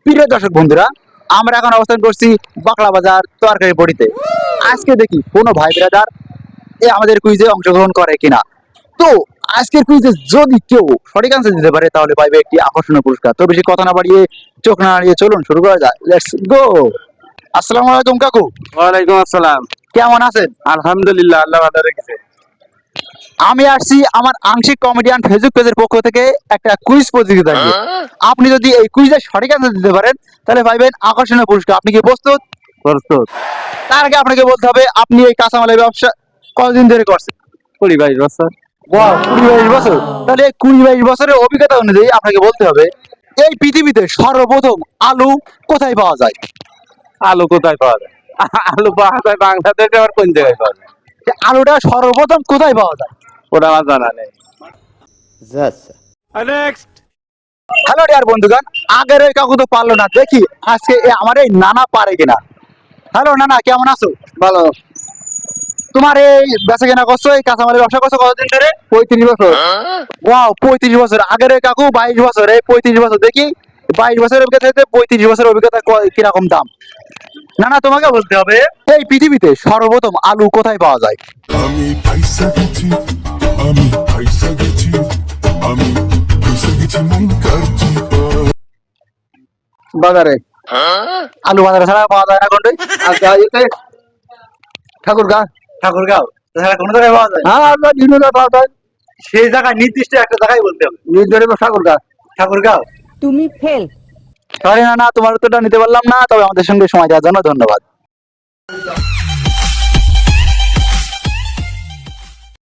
প্রিয় দর্শক বন্ধুরা, আমরা এখন অবস্থান করছি বাকলা বাজার তরকারি পড়িতে। আজকে দেখি কোনো ভাই ব্রাদার আমাদের কুইজে অংশগ্রহণ করে কিনা। তো আজকের কুইজে যদি কেউ সঠিক আনসার দিতে পারে তাহলে পাইবে একটি আকর্ষণীয় পুরস্কার। তো বেশি কথা না বাড়িয়ে চোখ না হারিয়ে চলুন শুরু করা যায়। Let's go. আসসালামু আলাইকুম কাকু। ওয়ালাইকুম আসসালাম। কেমন আছেন? আলহামদুলিল্লাহ, আল্লাহ ভালো রেখেছে। আমি আসছি আমার আংশিক কমেডিয়ান ফেসবুক পেজের পক্ষ থেকে একটা কুইজ প্রতিযোগিতা নিয়ে। আপনি যদি এই কুইজের সঠিক আনসার দিতে পারেন তাহলে পাইবেন আকর্ষণীয় পুরস্কার। আপনি কি প্রস্তুত? প্রস্তুত। তার আগে আপনাকে বলতে হবে আপনি এই কাঁচামালের ব্যবসা কতদিন ধরে করছেন? 20-22 বছর। ওয়াও, 20-22 বছর। তাহলে 20-22 বছরের অভিজ্ঞতা অনুযায়ী আপনাকে বলতে হবে এই পৃথিবীতে সর্বপ্রথম আলু কোথায় পাওয়া যায়? আলু কোথায় পাওয়া যায়? আলু পাওয়া যায় বাংলাদেশে, আর কোন জায়গায় পাওয়া যায় যে আলুটা সর্বপ্রথম কোথায় পাওয়া যায়? ওটা আমার জানা নেই। নেক্সট। হ্যালো ডিয়ার বন্ধুগণ, আগের ওই কাকু তো পারলো না, দেখি আজকে আমার এই নানা পারে কিনা। হ্যালো নানা, কেমন আছো? ভালো। তোমার এই বেচা কেনা করছো, এই কাঁচামালের ব্যবসা করছো কতদিন ধরে? 35 বছর। ওয়াও, 35 বছর। আগের ওই কাকু 22 বছর, এই 35 বছর। দেখি 22 বছরের অভিজ্ঞতা থেকে 35 বছরের অভিজ্ঞতা কিরকম দাম। না না, তোমাকে বলতে হবে এই পৃথিবীতে সর্বপ্রথম আলু কোথায় পাওয়া যায়? আমি পয়সা গেছি আমি পয়সা গেছি আমি পয়সা গেছি মন কারছি বাজারে। আলু বাজারে ছাড়া পাওয়া যায় না কোনটাই? আচ্ছা, এতে ঠাকুরগাঁ। ঠাকুরগাঁও ছাড়া কোনো জায়গায় পাওয়া যায় না? হ্যাঁ, আমরা বিভিন্ন পাওয়া যায়। সেই জায়গায় নির্দিষ্ট একটা জায়গায় বলতে হবে। নির্জনে ঠাকুরগাঁ। ঠাকুরগাঁও। তুমি ফেল। সরি না না, তোমার উত্তরটা নিতে পারলাম না, তবে আমাদের সঙ্গে সময় দেওয়ার জন্য ধন্যবাদ।